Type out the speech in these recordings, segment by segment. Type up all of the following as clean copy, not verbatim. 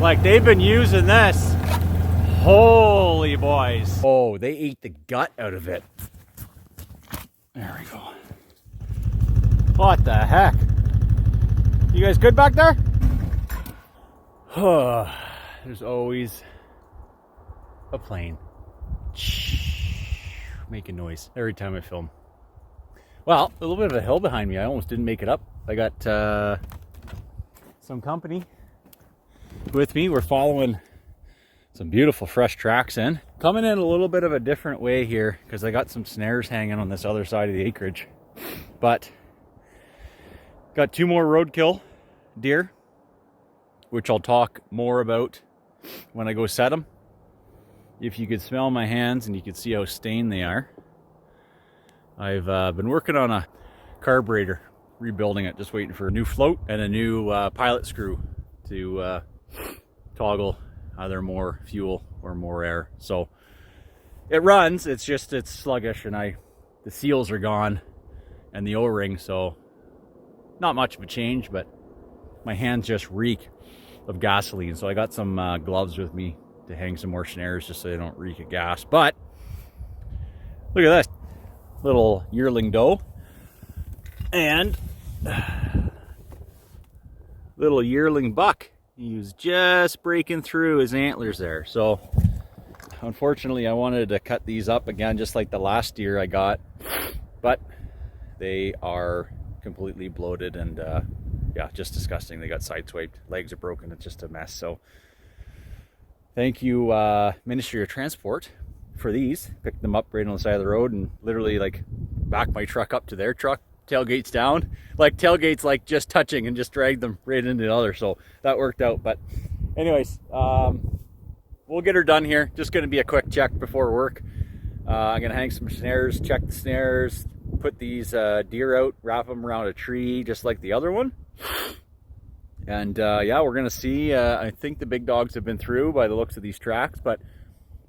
Like, they've been using this. Holy boys. Oh, they ate the gut out of it. There we go. What the heck? You guys good back there? There's always a plane making noise every time I film. Well, a little bit of a hill behind me. I almost didn't make it up. I got some company with me. We're following some beautiful fresh tracks in. Coming in a little bit of a different way here because I got some snares hanging on this other side of the acreage. But got 2 more roadkill deer, which I'll talk more about when I go set them. If you could smell my hands and you could see how stained they are. I've been working on a carburetor, rebuilding it, just waiting for a new float and a new pilot screw to toggle either more fuel or more air. So it runs, it's just, it's sluggish, and the seals are gone and the O-ring, so not much of a change, but my hands just reek of gasoline. So I got some gloves with me to hang some more snares just so they don't reek of gas. But look at this little yearling doe and little yearling buck. He was just breaking through his antlers there. So unfortunately I wanted to cut these up again just like the last deer I got, but they are completely bloated and yeah, just disgusting. They got sideswiped, legs are broken, it's just a mess. So thank you Ministry of Transport for these. Picked them up right on the side of the road and literally like backed my truck up to their truck, tailgates down, like tailgates like just touching, and just dragged them right into the other. So that worked out. But anyways, we'll get her done here. Just going to be a quick check before work. I'm going to hang some snares, check the snares, put these deer out, wrap them around a tree just like the other one. And yeah, we're going to see. I think the big dogs have been through by the looks of these tracks, but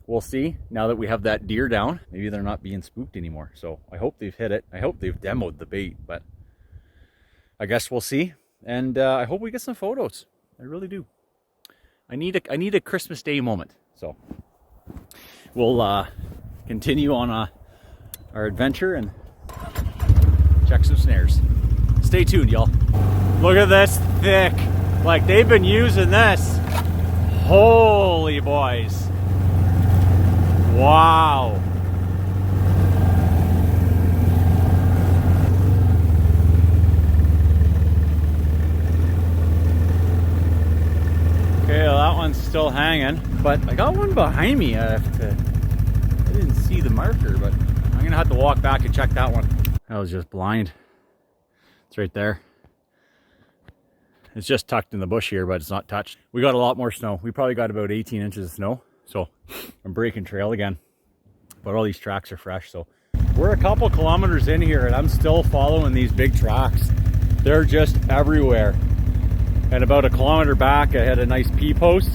we'll see now that we have that deer down. Maybe they're not being spooked anymore. So I hope they've hit it. I hope they've demoed the bait, but I guess we'll see. And I hope we get some photos. I really do. I need a Christmas Day moment. So we'll continue on our adventure and check some snares. Stay tuned, y'all. Look at this thick. Like, they've been using this. Holy boys. Wow. Okay, well, that one's still hanging, but I got one behind me. I didn't see the marker, but I'm gonna have to walk back and check that one. I was just blind. It's right there. It's just tucked in the bush here, but it's not touched. We got a lot more snow. We probably got about 18 inches of snow. So I'm breaking trail again, but all these tracks are fresh. So we're a couple kilometers in here and I'm still following these big tracks. They're just everywhere. And about a kilometer back, I had a nice P post.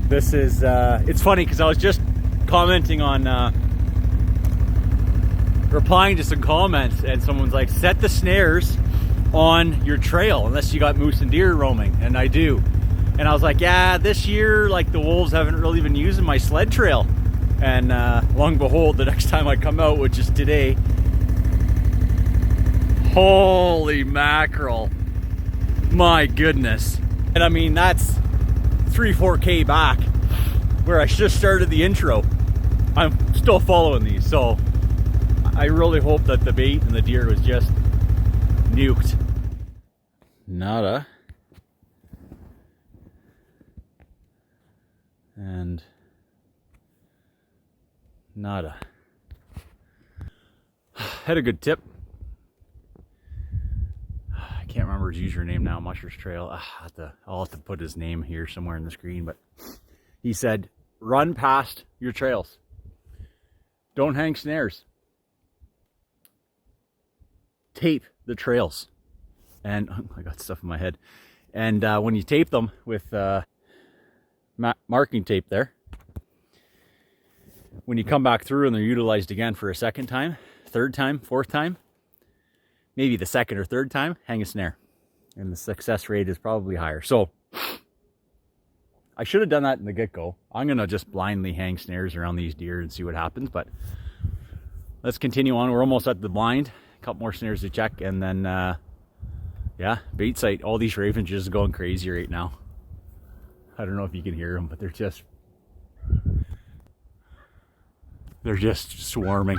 This is, it's funny because I was just commenting on, replying to some comments, and someone's like, set the snares on your trail unless you got moose and deer roaming, and I do. And I was like, yeah, this year, like, the wolves haven't really been using my sled trail. And lo and behold, the next time I come out, which is today, holy mackerel, my goodness. And I mean, that's 3-4K back where I just started the intro. I'm still following these, so I really hope that the bait and the deer was just nuked. Nada. And nada. Had a good tip. I can't remember his username now, Mushers Trail. I'll have to put his name here somewhere in the screen, but he said, run past your trails. Don't hang snares. Tape the trails. And I got stuff in my head. And when you tape them with marking tape there, when you come back through and they're utilized again for a second time, third time, fourth time, maybe the second or third time, hang a snare. And the success rate is probably higher. So I should have done that in the get-go. I'm gonna just blindly hang snares around these deer and see what happens, but let's continue on. We're almost at the blind. A couple more snares to check, and then yeah, bait site. All these ravens just going crazy right now. I don't know if you can hear them, but they're just swarming.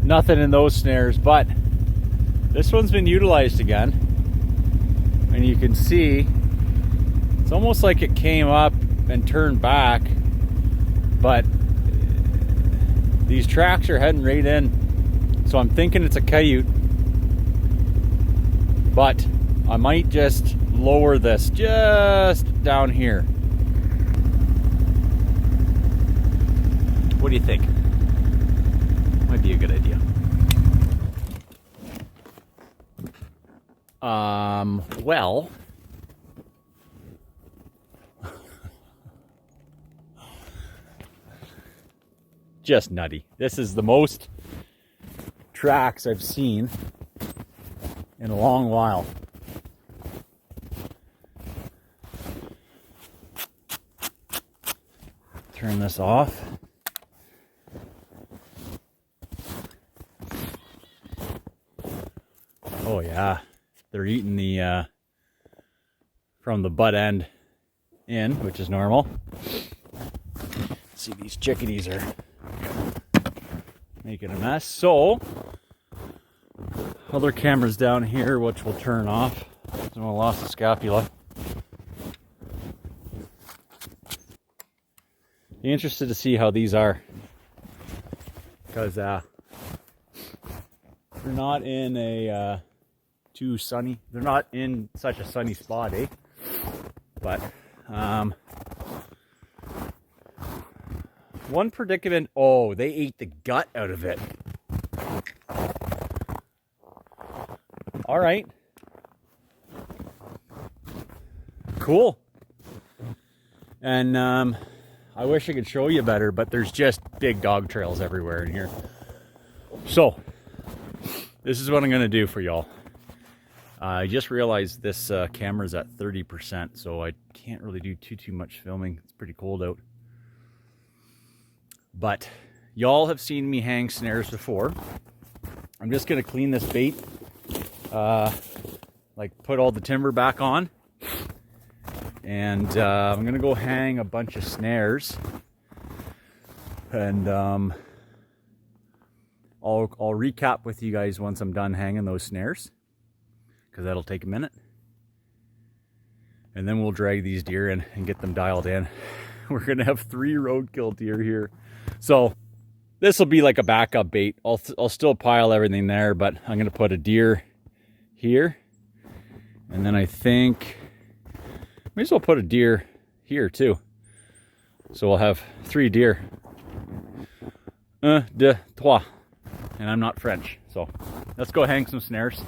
Nothing in those snares, but this one's been utilized again. And you can see it's almost like it came up and turned back, but these tracks are heading right in. So I'm thinking it's a coyote, but I might just lower this just down here. What do you think? Might be a good idea. Well, just nutty. This is the most tracks I've seen in a long while. Turn this off. Oh yeah, they're eating the from the butt end in, which is normal. See, these chickadees are making a mess. So other cameras down here, which will turn off. So I lost the scapula. Be interested to see how these are, because they're not in a too sunny. They're not in such a sunny spot, eh? But one predicament. Oh, they ate the gut out of it. All right. Cool. And I wish I could show you better, but there's just big dog trails everywhere in here. So this is what I'm going to do for y'all. I just realized this camera's at 30%, so I can't really do too much filming. It's pretty cold out. But y'all have seen me hang snares before. I'm just going to clean this bait, like put all the timber back on. And I'm going to go hang a bunch of snares. And I'll recap with you guys once I'm done hanging those snares, because that'll take a minute. And then we'll drag these deer in and get them dialed in. We're going to have 3 roadkill deer here. So this will be like a backup bait. I'll still pile everything there, but I'm going to put a deer here. And then I think may as well put a deer here too. So we'll have 3 deer. 1, 2, 3. And I'm not French, so let's go hang some snares.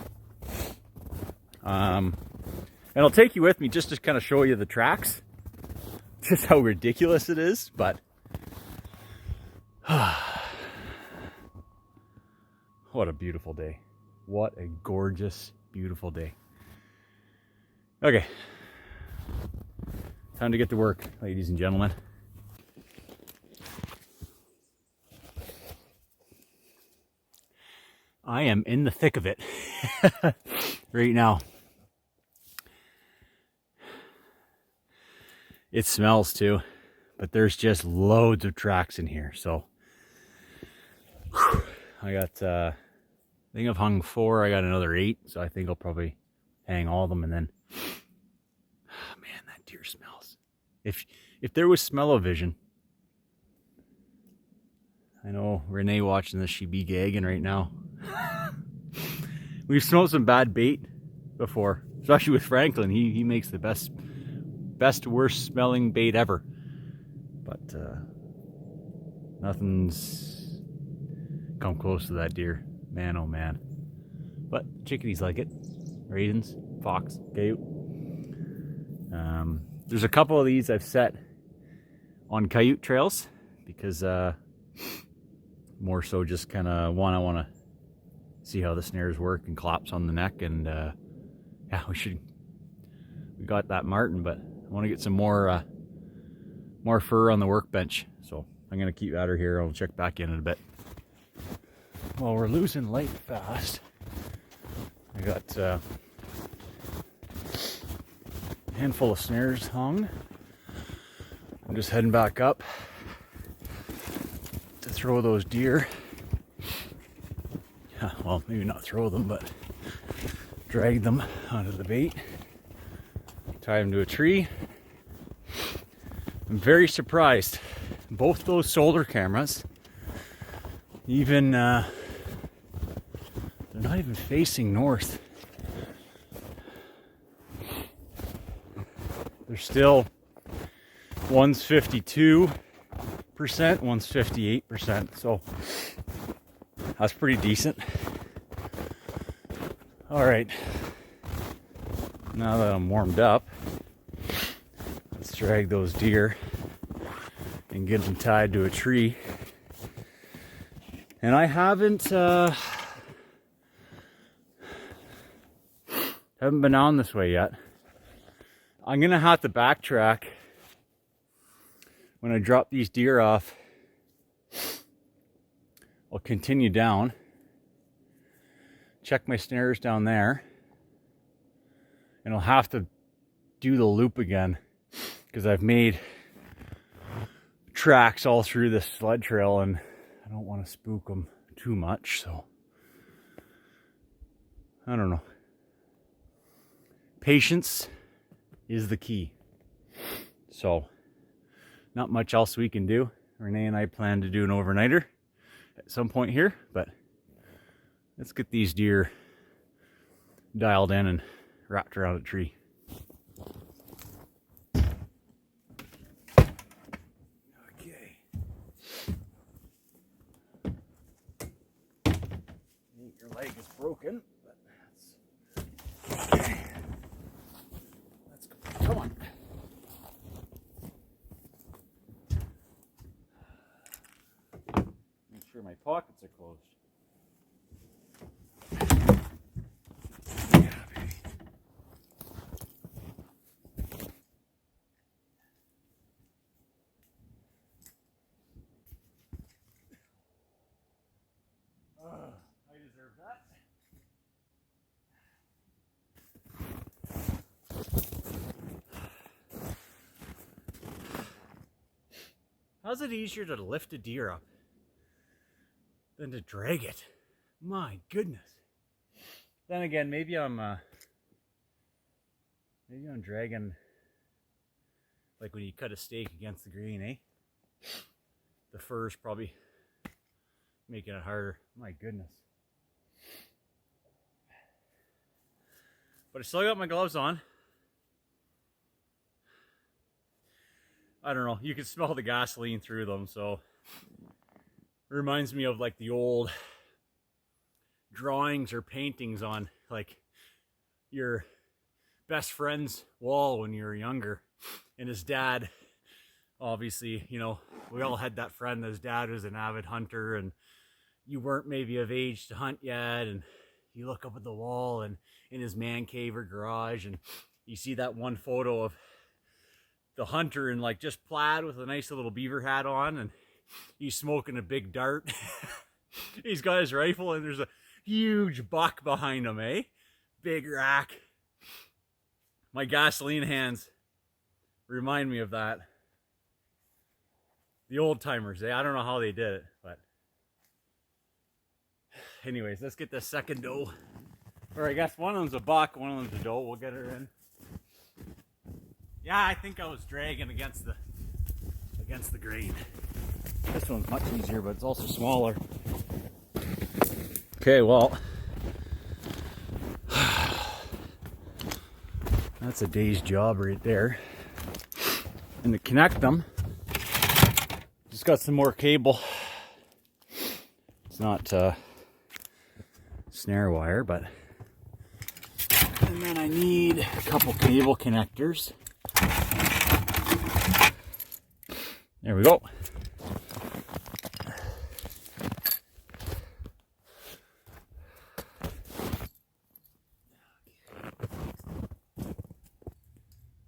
And I'll take you with me just to kind of show you the tracks. Just how ridiculous it is, but what a beautiful day. What a gorgeous, beautiful day. Okay. Time to get to work, ladies and gentlemen. I am in the thick of it right now. It smells too, but there's just loads of tracks in here. So I got, I think I've hung 4. I got another 8. So I think I'll probably hang all of them, and then, oh man, that deer smells. If there was smell-o-vision, I know Renee watching this, she'd be gagging right now. We've smelled some bad bait before, especially with Franklin. He makes the best worst smelling bait ever. But nothing's come close to that deer. Man, oh man. But chickadees like it. Ravens, fox, coyote. There's a couple of these I've set on coyote trails because more so just kind of I want to see how the snares work and claps on the neck, and yeah, we should we got that marten, but I want to get some more fur on the workbench. So I'm going to keep at her here. I'll check back in a bit. Well, we're losing light fast. I got a handful of snares hung. I'm just heading back up to throw those deer. Yeah, well, maybe not throw them, but drag them onto the bait. Tie them to a tree. I'm very surprised. Both those solar cameras, even they're not even facing north. They're still, one's 52%, one's 58%, so that's pretty decent. All right, now that I'm warmed up, let's drag those deer and get them tied to a tree. And I haven't been on this way yet. I'm gonna have to backtrack when I drop these deer off. I'll continue down, check my snares down there, and I'll have to do the loop again because I've made tracks all through this sled trail and I don't want to spook them too much, so I don't know. Patience is the key. So not much else we can do. Renee and I plan to do an overnighter at some point here, but let's get these deer dialed in and wrapped around a tree. Okay. Your leg is broken, but that's okay. Let's go. Come on. Make sure my pockets are closed. I deserve that. How's it easier to lift a deer up than to drag it? My goodness. Then again, maybe I'm dragging like when you cut a steak against the grain, eh? The fur's probably making it harder. My goodness. But I still got my gloves on. I don't know, you can smell the gasoline through them, so it reminds me of like the old drawings or paintings on like your best friend's wall when you were younger. And his dad, obviously, you know, we all had that friend. His dad was an avid hunter and you weren't maybe of age to hunt yet, and you look up at the wall and in his man cave or garage and you see that one photo of the hunter in like just plaid with a nice little beaver hat on, and he's smoking a big dart. He's got his rifle and there's a huge buck behind him, eh? Big rack. My gasoline hands remind me of that. The old timers, eh? I don't know how they did it, but anyways, let's get this second doe. Or I guess one of them's a buck, one of them's a doe. We'll get her in. Yeah, I think I was dragging against the grain. This one's much easier, but it's also smaller. Okay, well, that's a day's job right there. And to connect them, just got some more cable. It's not snare wire, but and then I need a couple cable connectors. There we go.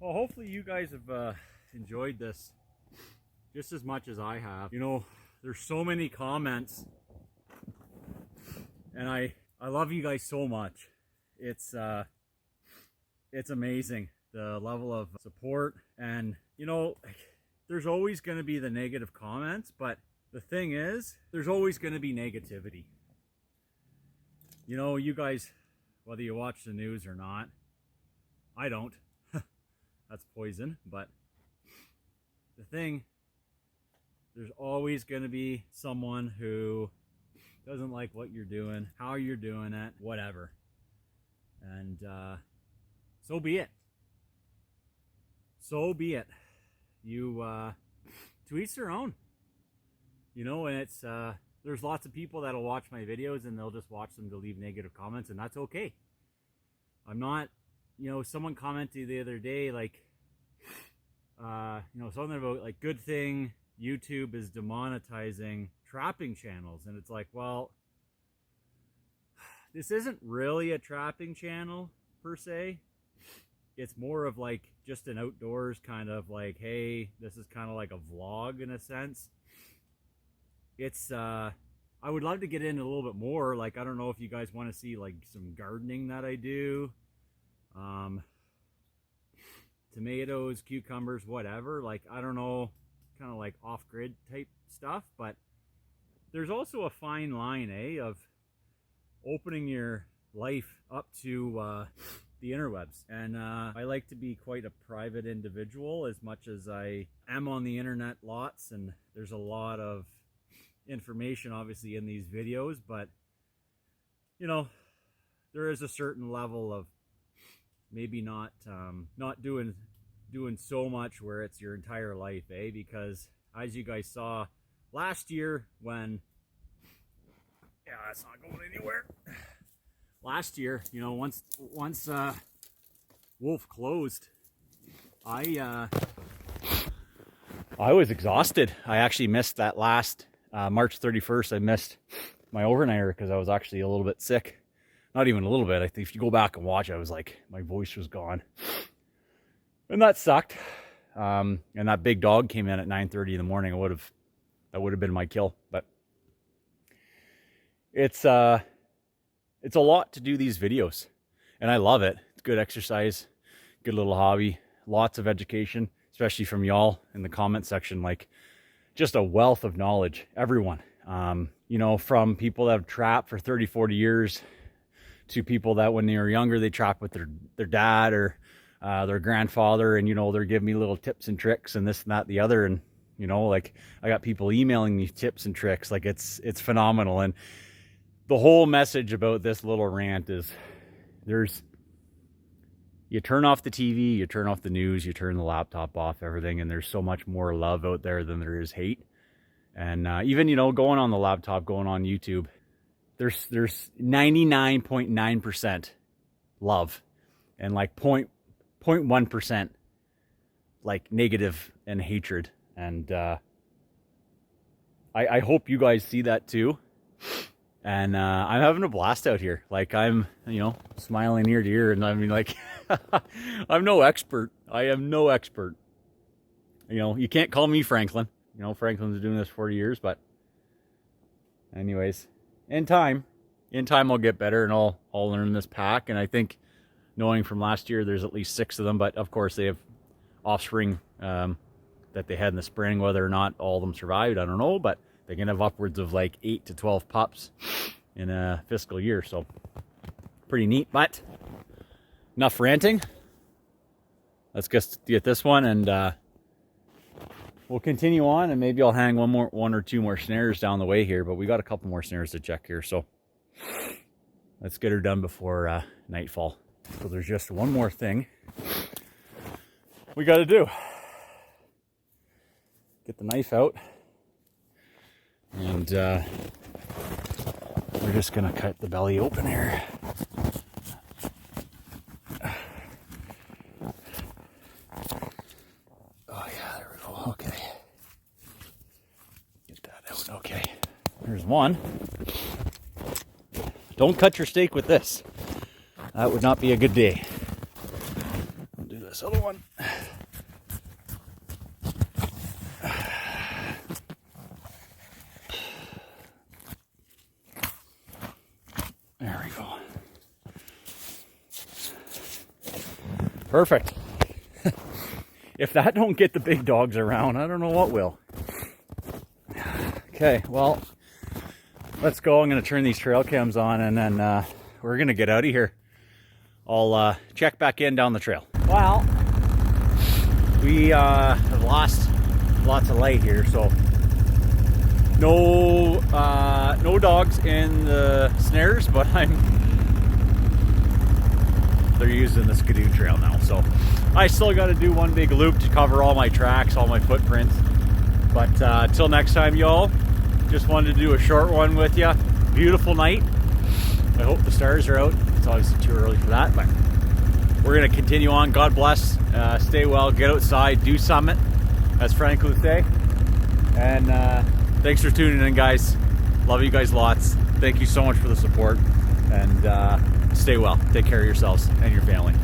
Well, hopefully you guys have enjoyed this just as much as I have. You know, there's so many comments, and I love you guys so much. It's amazing, the level of support. And you know, there's always going to be the negative comments, but the thing is, there's always going to be negativity. You know, you guys, whether you watch the news or not, I don't. That's poison. But the thing, there's always going to be someone who doesn't like what you're doing, how you're doing it, whatever. And so be it. So be it. You to each their own. You know, and it's there's lots of people that'll watch my videos and they'll just watch them to leave negative comments, and that's okay. I'm not, you know, someone commented the other day, like, you know, something about like, good thing YouTube is demonetizing trapping channels. And it's like, well, this isn't really a trapping channel per se. It's more of like just an outdoors kind of like, hey, this is kind of like a vlog in a sense. It's I would love to get in a little bit more. Like, I don't know if you guys want to see like some gardening that I do, tomatoes, cucumbers, whatever. Like, I don't know, kind of like off-grid type stuff. But there's also a fine line, of opening your life up to the interwebs. And I like to be quite a private individual, as much as I am on the internet lots, and there's a lot of information obviously in these videos. But you know, there is a certain level of maybe not doing so much where it's your entire life, because as you guys saw last year, when that's not going anywhere. Last year, you know, once Wolf closed, I was exhausted. I actually missed that last March 31st. I missed my overnighter because I was actually a little bit sick. Not even a little bit. I think if you go back and watch, I was like, my voice was gone, and that sucked. And that big dog came in at 9:30 in the morning. That would have been my kill. But it's a lot to do these videos, and I love it. It's good exercise, good little hobby, lots of education, especially from y'all in the comment section. Like, just a wealth of knowledge, everyone. You know, from people that have trapped for 30, 40 years to people that when they were younger, they trapped with their dad or their grandfather, and, you know, they're giving me little tips and tricks and this and that, the other. And, you know, like, I got people emailing me tips and tricks. Like, it's phenomenal. And the whole message about this little rant is, you turn off the TV, you turn off the news, you turn the laptop off, everything, and there's so much more love out there than there is hate. And even, you know, going on the laptop, going on YouTube, there's 99.9% love, and like 0.1% like negative and hatred. And I hope you guys see that too. And I'm having a blast out here. Like, I'm, you know, smiling ear to ear. And I mean, like, I'm no expert. I am no expert. You know, you can't call me Franklin. You know, Franklin's been doing this 40 years. But anyways, in time I'll get better, and I'll learn this pack. And I think, knowing from last year, there's at least 6 of them. But of course, they have offspring that they had in the spring. Whether or not all of them survived, I don't know. But they can have upwards of like 8 to 12 pups in a fiscal year. So pretty neat. But enough ranting. Let's just get this one, and we'll continue on, and maybe I'll hang one or two more snares down the way here. But we got a couple more snares to check here. So let's get her done before nightfall. So there's just one more thing we got to do. Get the knife out. And we're just going to cut the belly open here. Oh yeah, there we go. Okay. Get that out. Okay. There's one. Don't cut your steak with this. That would not be a good day. I'll do this this other one. There we go. Perfect. If that don't get the big dogs around, I don't know what will. Okay, well, let's go. I'm going to turn these trail cams on, and then we're going to get out of here. I'll check back in down the trail. Well, we have lost lots of light here, so no dogs in the snares, but they're using the Skidoo trail now, so I still got to do one big loop to cover all my tracks, all my footprints. But until next time, y'all, just wanted to do a short one with you. Beautiful night. I hope the stars are out. It's obviously too early for that, but we're going to continue on. God bless. Stay well. Get outside. Do summit, as Frank would say. And thanks for tuning in, guys. Love you guys lots. Thank you so much for the support. And stay well. Take care of yourselves and your family.